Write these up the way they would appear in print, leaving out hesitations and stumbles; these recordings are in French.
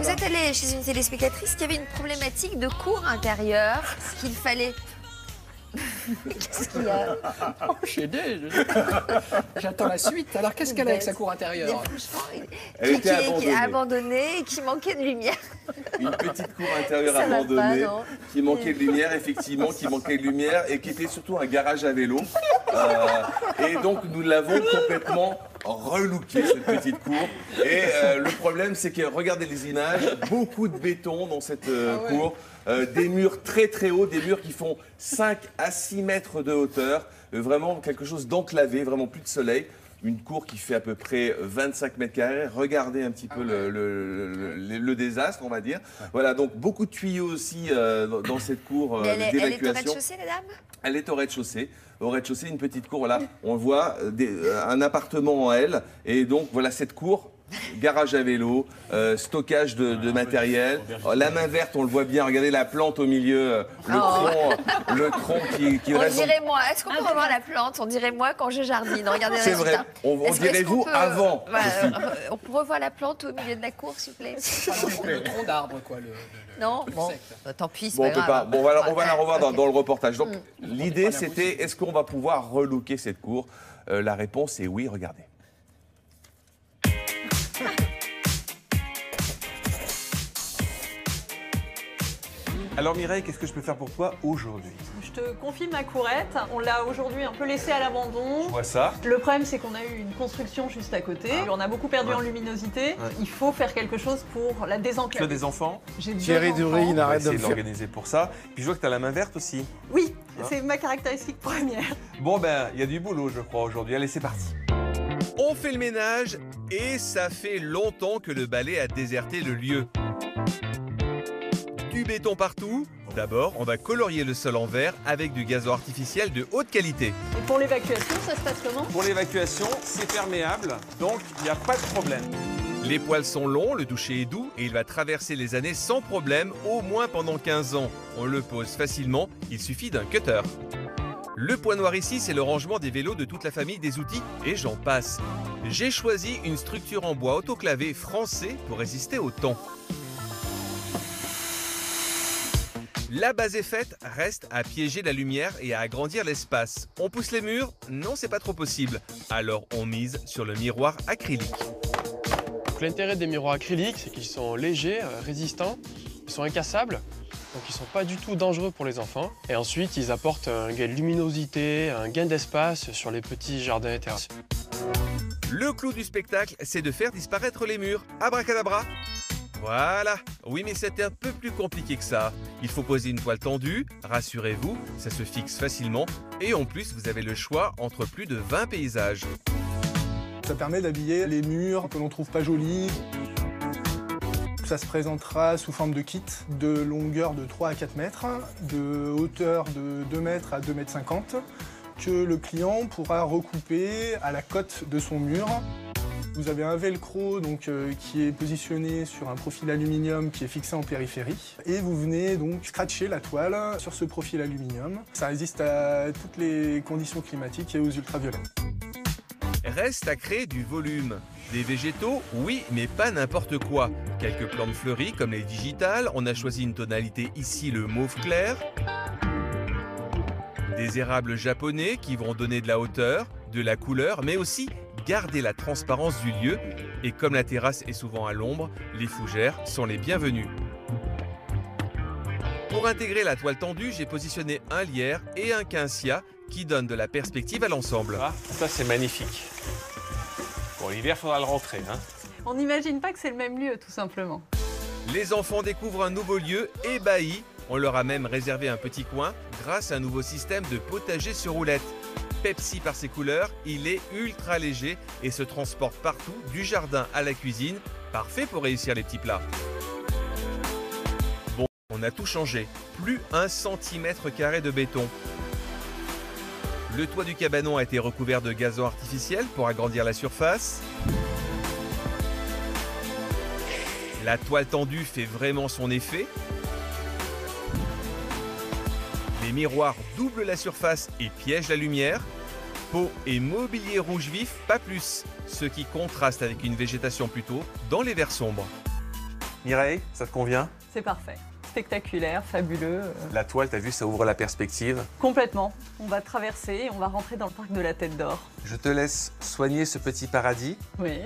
Vous êtes allé chez une téléspectatrice qui avait une problématique de cour intérieure, qu'il fallait... Qu'est-ce qu'il y a? Enchaîné. J'attends la suite. Alors, qu'est-ce qu'elle a avec sa cour intérieure? Elle était qui est abandonnée et qui manquait de lumière. Une petite cour intérieure Ça va abandonnée, pas, non. qui manquait de lumière, effectivement, qui manquait de lumière et qui était surtout un garage à vélo. Et donc, nous l'avons complètement relooké, cette petite cour. Et le problème, c'est que, regardez les images, beaucoup de béton dans cette cour. Des murs très très hauts, des murs qui font 5 à 6 mètres de hauteur, vraiment quelque chose d'enclavé, vraiment plus de soleil. Une cour qui fait à peu près 25 mètres carrés. Regardez un petit peu le désastre, on va dire. Voilà, donc beaucoup de tuyaux aussi dans cette cour d'évacuation. Elle est au rez-de-chaussée, la dame? Elle est au rez-de-chaussée. Au rez-de-chaussée, une petite cour, voilà. On voit un appartement en L. Et donc, voilà cette cour. Garage à vélo, stockage de matériel. La main verte, on le voit bien. Regardez la plante au milieu, le tronc qui on reste. dirait moi. Est-ce qu'on peut revoir la plante? On dirait moi quand je jardine. Regardez le C'est vrai. résultat. On dirait vous avant. On peut revoir la plante au milieu de la cour, s'il vous plaît? Le tronc d'arbre, quoi. Non, le bon, secte. tant pis, c'est Bon, pas on peut grave. pas. Bon, on va la revoir dans le reportage. Donc, Mm. l'idée, c'était, est-ce qu'on va pouvoir relooker cette cour? La réponse est oui, regardez. Alors Mireille, qu'est-ce que je peux faire pour toi aujourd'hui? Je te confie ma courette. On l'a aujourd'hui un peu laissée à l'abandon. Je vois ça. Le problème, c'est qu'on a eu une construction juste à côté. On a beaucoup perdu en luminosité. Il faut faire quelque chose pour la Tu as désenclaver. des enfants? J'ai deux Thierry enfants. Dury, il On va arrête de essayer me de faire. l'organiser pour ça. Puis je vois que tu as la main verte aussi. Oui, c'est ma caractéristique première. Bon ben, il y a du boulot je crois aujourd'hui. Allez, c'est parti. On fait le ménage et ça fait longtemps que le balai a déserté le lieu. Du béton partout. D'abord, on va colorier le sol en vert avec du gazon artificiel de haute qualité. Et pour l'évacuation, ça se passe comment? Pour l'évacuation, c'est perméable, donc il n'y a pas de problème. Les poils sont longs, le toucher est doux et il va traverser les années sans problème, au moins pendant 15 ans. On le pose facilement, il suffit d'un cutter. Le point noir ici, c'est le rangement des vélos de toute la famille des outils et j'en passe. J'ai choisi une structure en bois autoclavé français pour résister au temps. La base est faite, reste à piéger la lumière et à agrandir l'espace. On pousse les murs? Non, c'est pas trop possible. Alors on mise sur le miroir acrylique. L'intérêt des miroirs acryliques, c'est qu'ils sont légers, résistants, ils sont incassables, donc ils ne sont pas du tout dangereux pour les enfants. Et ensuite, ils apportent un gain de luminosité, un gain d'espace sur les petits jardins et terrasses. Le clou du spectacle, c'est de faire disparaître les murs. Abracadabra! Voilà. Oui, mais c'était un peu plus compliqué que ça. Il faut poser une toile tendue, rassurez-vous, ça se fixe facilement. Et en plus, vous avez le choix entre plus de 20 paysages. Ça permet d'habiller les murs que l'on trouve pas jolis. Ça se présentera sous forme de kit de longueur de 3 à 4 mètres, de hauteur de 2 mètres à 2 mètres 50, que le client pourra recouper à la cote de son mur. Vous avez un velcro qui est positionné sur un profil aluminium qui est fixé en périphérie. Et vous venez donc scratcher la toile sur ce profil aluminium. Ça résiste à toutes les conditions climatiques et aux ultraviolets. Reste à créer du volume. Des végétaux, oui, mais pas n'importe quoi. Quelques plantes fleuries comme les digitales, on a choisi une tonalité ici, le mauve clair. Des érables japonais qui vont donner de la hauteur, de la couleur, mais aussi garder la transparence du lieu. Et comme la terrasse est souvent à l'ombre, les fougères sont les bienvenues. Pour intégrer la toile tendue, j'ai positionné un lierre et un quincia qui donnent de la perspective à l'ensemble. Ah, ça, c'est magnifique. Bon, l'hiver, il faudra le rentrer. Hein. On n'imagine pas que c'est le même lieu, tout simplement. Les enfants découvrent un nouveau lieu ébahis. On leur a même réservé un petit coin grâce à un nouveau système de potager sur roulette. Pepsi par ses couleurs, il est ultra léger et se transporte partout, du jardin à la cuisine. Parfait pour réussir les petits plats. Bon, on a tout changé. Plus 1 cm² de béton. Le toit du cabanon a été recouvert de gazon artificiel pour agrandir la surface. La toile tendue fait vraiment son effet. Les miroirs doublent la surface et piègent la lumière. Peau et mobilier rouge vif, pas plus, ce qui contraste avec une végétation plutôt dans les verts sombres. Mireille, ça te convient? C'est parfait. Spectaculaire, fabuleux. La toile, t'as vu, ça ouvre la perspective. Complètement. On va traverser et on va rentrer dans le parc de la Tête d'Or. Je te laisse soigner ce petit paradis. Oui,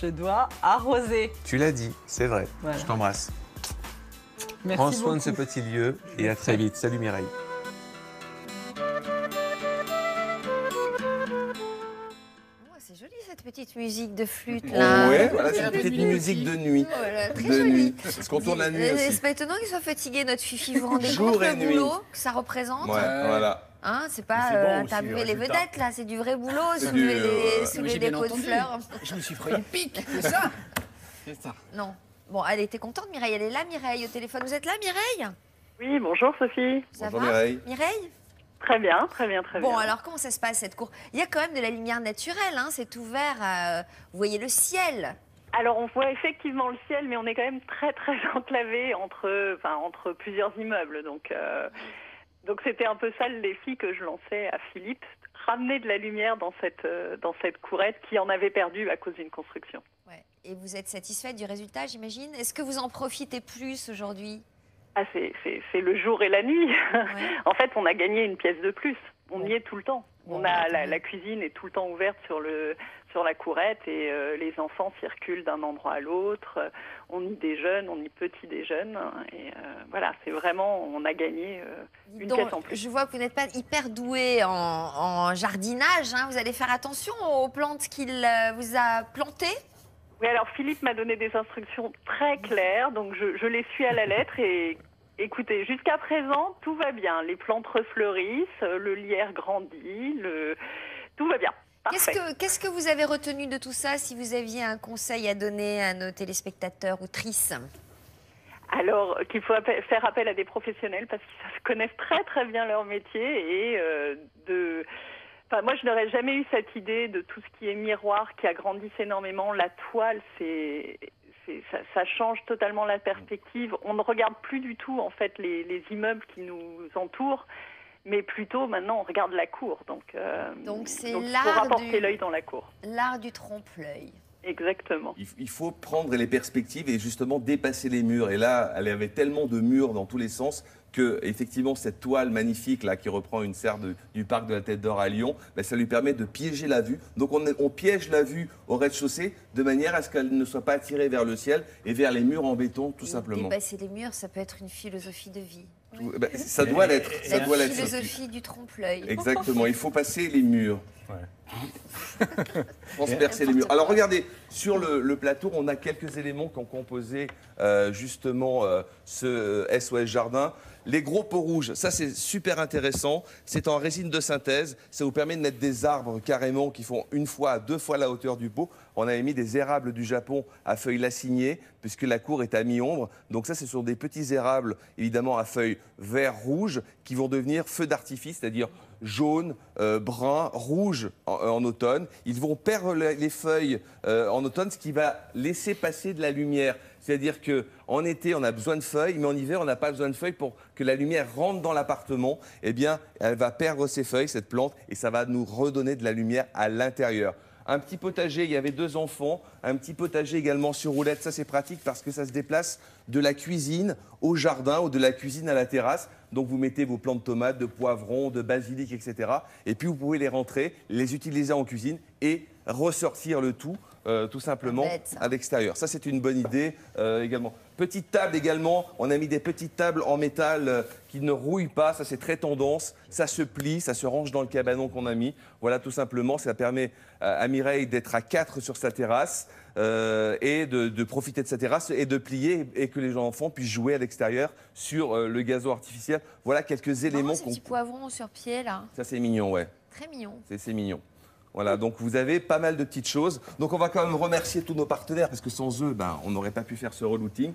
je dois arroser. Tu l'as dit, c'est vrai. Voilà. Je t'embrasse. Merci Prends soin de ce beaucoup. petit lieu et à très vite. Salut Mireille. Oh, c'est joli cette petite musique de flûte là. Ouais, voilà, c'est une petite musique de nuit. Voilà, très De jolie. nuit. Parce qu'on tourne la nuit aussi. C'est pas étonnant qu'il soit fatigué, notre Fifi. Vous vous rendez Jour compte et le nuit. boulot que ça représente? Ouais, voilà. Hein, c'est Mais pas c'est bon aussi, interviewer le les résultat. vedettes là, c'est du vrai boulot, C'est soulever du, les, soulever J'ai des bien pots de entendu. fleurs. Je me suis frayé une pique, c'est ça? C'est ça. Non. Bon, elle était contente, Mireille. Elle est là, Mireille, au téléphone. Vous êtes là, Mireille? Oui, bonjour Sophie. Ça Bonjour va Mireille. Mireille? Très bien, très bien, très Bon, bien. alors comment ça se passe cette cour? Il y a quand même de la lumière naturelle, hein, c'est ouvert, vous voyez le ciel. Alors on voit effectivement le ciel, mais on est quand même très très enclavé entre plusieurs immeubles. Donc c'était un peu ça le défi que je lançais à Philippe, ramener de la lumière dans cette courette qui en avait perdu à cause d'une construction. Ouais. Et vous êtes satisfaite du résultat, j'imagine? Est-ce que vous en profitez plus aujourd'hui? Ah, c'est le jour et la nuit. Ouais. En fait, on a gagné une pièce de plus. On y est tout le temps. Bon, On bah, a tant mieux. la cuisine est tout le temps ouverte sur la courette et les enfants circulent d'un endroit à l'autre. On y déjeune, on y petit déjeune et voilà, c'est vraiment on a gagné une Donc, pièce en plus. je vois que vous n'êtes pas hyper doué en jardinage, hein. Vous allez faire attention aux plantes qu'il vous a plantées? Oui, alors Philippe m'a donné des instructions très claires, donc je les suis à la lettre et écoutez, jusqu'à présent, tout va bien. Les plantes refleurissent, le lierre grandit, tout va bien. Parfait. Qu'est-ce que vous avez retenu de tout ça, si vous aviez un conseil à donner à nos téléspectateurs ou trices? Alors qu'il faut faire appel à des professionnels parce qu'ils connaissent très très bien leur métier et Enfin, moi, je n'aurais jamais eu cette idée de tout ce qui est miroir, qui agrandissent énormément. La toile, ça change totalement la perspective. On ne regarde plus du tout, en fait, les immeubles qui nous entourent, mais plutôt, maintenant, on regarde la cour. Donc c'est il faut l'art rapporter l'œil dans la cour. L'art du trompe-l'œil. Exactement. Il faut prendre les perspectives et justement dépasser les murs. Et là, elle avait tellement de murs dans tous les sens que, effectivement, cette toile magnifique là, qui reprend une serre du parc de la Tête d'Or à Lyon, ben, ça lui permet de piéger la vue. Donc on piège la vue au rez-de-chaussée de manière à ce qu'elle ne soit pas attirée vers le ciel et vers les murs en béton, tout simplement. Dépasser les murs, ça peut être une philosophie de vie. Ben, ça doit l'être. Ça doit La l'être. philosophie du trompe-l'œil. Exactement, il faut passer les murs. Transpercer les murs. Alors regardez, sur le plateau, on a quelques éléments qui ont composé justement ce SOS Jardin. Les gros pots rouges, ça c'est super intéressant. C'est en résine de synthèse. Ça vous permet de mettre des arbres carrément qui font 1 fois à 2 fois la hauteur du pot. On avait mis des érables du Japon à feuilles laciniers puisque la cour est à mi-ombre. Donc ça, ce sont des petits érables évidemment à feuilles vert-rouge qui vont devenir feux d'artifice, c'est-à-dire jaune, brun, rouge en automne. Ils vont perdre les feuilles en automne, ce qui va laisser passer de la lumière. C'est-à-dire qu'en été, on a besoin de feuilles, mais en hiver, on n'a pas besoin de feuilles pour que la lumière rentre dans l'appartement. Eh bien, elle va perdre ses feuilles, cette plante, et ça va nous redonner de la lumière à l'intérieur. Un petit potager, il y avait 2 enfants. Un petit potager également sur roulette. Ça, c'est pratique parce que ça se déplace de la cuisine au jardin ou de la cuisine à la terrasse. Donc, vous mettez vos plants de tomates, de poivrons, de basilic, etc. Et puis, vous pouvez les rentrer, les utiliser en cuisine et ressortir le tout simplement à l'extérieur. Ça, c'est une bonne idée également. Petite table également. On a mis des petites tables en métal qui ne rouillent pas. Ça, c'est très tendance. Ça se plie, ça se range dans le cabanon qu'on a mis. Voilà, tout simplement. Ça permet à Mireille d'être à 4 sur sa terrasse et de profiter de sa terrasse et de plier et que les enfants puissent jouer à l'extérieur sur le gazon artificiel. Voilà quelques éléments. Ces petits poivrons sur pied, là. Ça, c'est mignon, ouais. Très mignon. C'est mignon. Voilà, donc vous avez pas mal de petites choses. Donc on va quand même remercier tous nos partenaires parce que sans eux, on n'aurait pas pu faire ce relooking.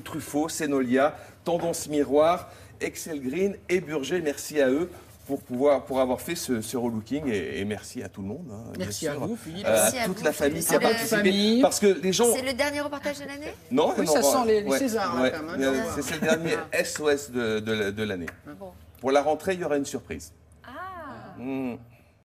Truffaut, Senolia, Tendance Miroir, Excel Green et Burger. Merci à eux pour avoir fait ce relooking et merci à tout le monde. Hein, merci à vous, Philippe. Merci à à toute vous, la famille qui a Philippe. participé. Parce que les gens... C'est le dernier reportage de l'année? Non, oui, non, ça sent les Césars. Ouais, Quand même, c'est le dernier SOS de l'année. Bon. Pour la rentrée, il y aura une surprise. Ah.